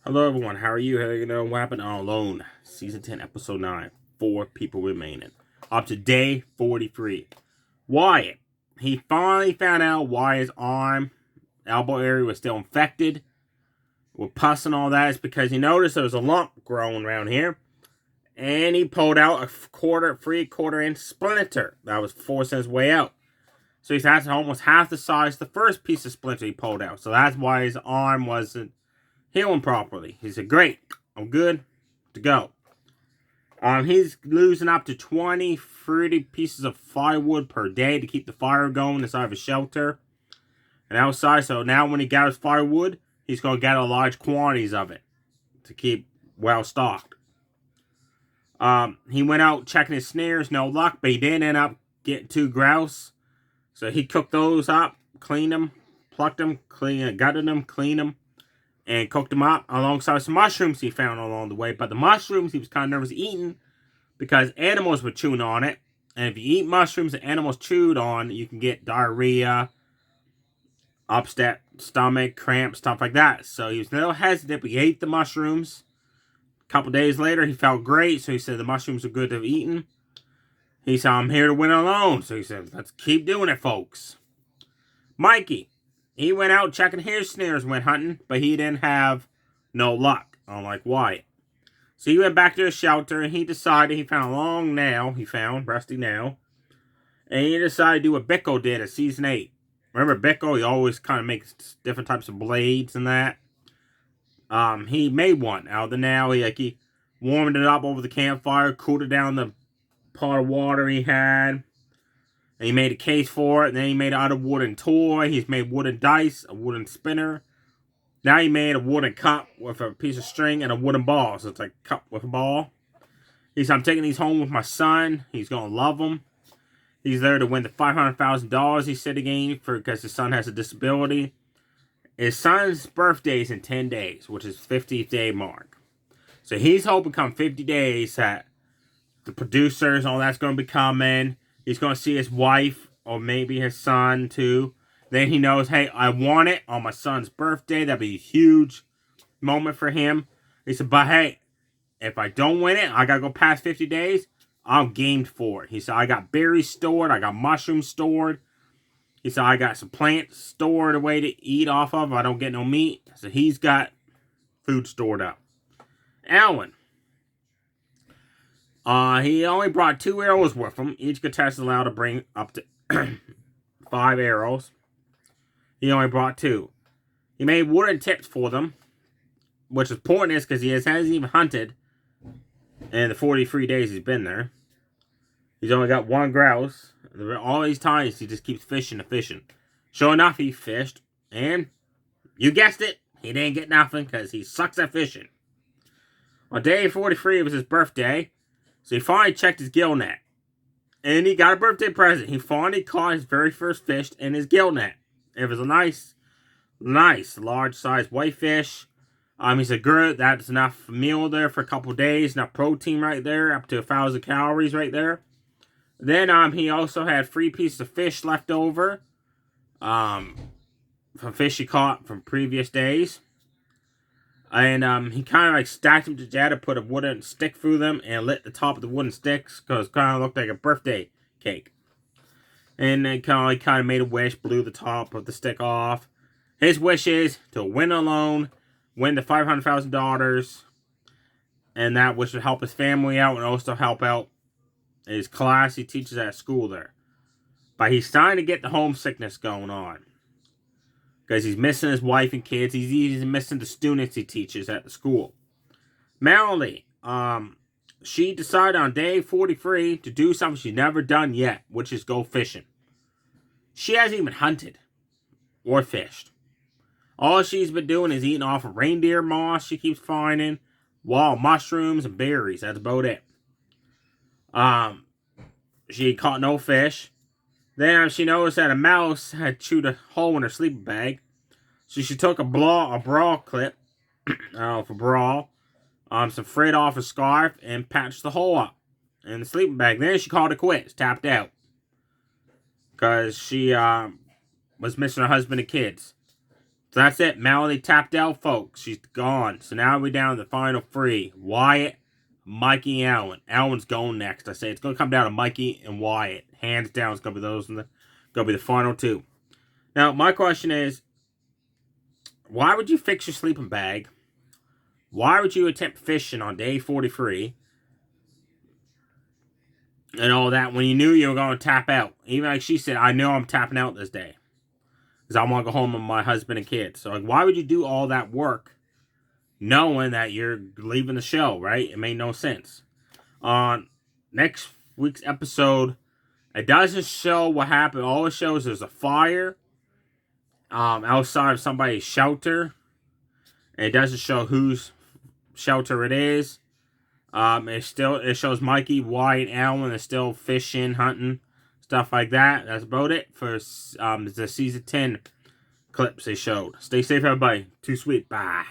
Hello, everyone. How are you? How are you doing? What happened on Alone? Season 10, Episode 9. 4 people remaining. Up to day 43. Wyatt. He finally found out why his arm, elbow area was still infected with pus and all that. It's because he noticed there was a lump growing around here. And he pulled out a quarter-inch splinter that was forcing his way out. So he's had almost half the size the first piece of splinter he pulled out. So that's why his arm wasn't healing properly. He said, great, I'm good to go. He's losing up to 20, 30 pieces of firewood per day to keep the fire going inside of a shelter and outside. So now when he gathers firewood, he's going to gather large quantities of it to keep well stocked. He went out checking his snares, no luck, but he did end up getting 2 grouse. So he cooked those up, cleaned them, plucked them, gutted them, cleaned them, and cooked them up alongside some mushrooms he found along the way. But the mushrooms he was kind of nervous eating because animals were chewing on it. And if you eat mushrooms that animals chewed on, you can get diarrhea, upset stomach, cramps, stuff like that. So he was a little hesitant, but he ate the mushrooms. A couple days later, he felt great. So he said the mushrooms are good to have eaten. He said, I'm here to win alone. So he said, let's keep doing it, folks. Mikey. He went out checking his snares, went hunting, but he didn't have no luck, unlike Wyatt. So he went back to the shelter, and he decided he found a long nail, rusty nail, and he decided to do what Bicko did at Season 8. Remember Bicko? He always kind of makes different types of blades and that. He made one out of the nail. He warmed it up over the campfire, cooled it down the pot of water he had. And he made a case for it. And then he made it out of wooden toy. He's made wooden dice, a wooden spinner. Now he made a wooden cup with a piece of string and a wooden ball. So it's like a cup with a ball. He said, I'm taking these home with my son. He's going to love them. He's there to win the $500,000 he said again because his son has a disability. His son's birthday is in 10 days, which is 50th day mark. So he's hoping come 50 days that the producers, all that's going to be coming. He's going to see his wife or maybe his son too. Then he knows, hey, I want it on my son's birthday. That'd be a huge moment for him. He said, but hey, if I don't win it, I got to go past 50 days. I'm gamed for it. He said, I got berries stored. I got mushrooms stored. He said, I got some plants stored away to eat off of. I don't get no meat. So he's got food stored up. Alan. He only brought 2 arrows with him. Each contestant is allowed to bring up to 5 arrows. He only brought 2. He made wooden tips for them, which is pointless because he hasn't even hunted in the 43 days he's been there. He's only got 1 grouse. All these times he just keeps fishing and fishing. Sure enough, he fished, and you guessed it, he didn't get nothing because he sucks at fishing. On day 43, it was his birthday. So he finally checked his gill net. And he got a birthday present. He finally caught his very first fish in his gill net. It was a nice, large-sized whitefish. He said, good, that's enough meal there for a couple days. Enough protein right there, up to 1,000 calories right there. Then he also had 3 pieces of fish left over. From fish he caught from previous days. And he kind of like stacked them together, put a wooden stick through them, and lit the top of the wooden sticks because it kind of looked like a birthday cake. And then kind of made a wish, blew the top of the stick off. His wish is to win alone, win the $500,000, and that which would help his family out and also help out his class he teaches at school there. But he's starting to get the homesickness going on. Because he's missing his wife and kids. He's even missing the students he teaches at the school. Melanie, she decided on day 43 to do something she's never done yet, which is go fishing. She hasn't even hunted or fished. All she's been doing is eating off of reindeer moss she keeps finding, wild mushrooms and berries. That's about it. She caught no fish. Then she noticed that a mouse had chewed a hole in her sleeping bag. So she took a bra clip, for bra, some thread off a scarf, and patched the hole up in the sleeping bag. Then she called it quits, tapped out. Because she was missing her husband and kids. So that's it. Melanie tapped out, folks. She's gone. So now we're down to the final three. Wyatt, Mikey, and Alan. Alan's going next. I say it's going to come down to Mikey and Wyatt. Hands down, it's going to be those. Going to be the final two. Now, my question is, why would you fix your sleeping bag? Why would you attempt fishing on day 43? And all that when you knew you were going to tap out. Even like she said, I know I'm tapping out this day. Because I want to go home with my husband and kids. So like, why would you do all that work knowing that you're leaving the show, right? It made no sense. On next week's episode, it doesn't show what happened. All it shows is a fire outside of somebody's shelter. And it doesn't show whose shelter it is. It shows Mikey, Wyatt, and Alan are still fishing, hunting, stuff like that. That's about it for the season 10 clips they showed. Stay safe, everybody. Too sweet. Bye.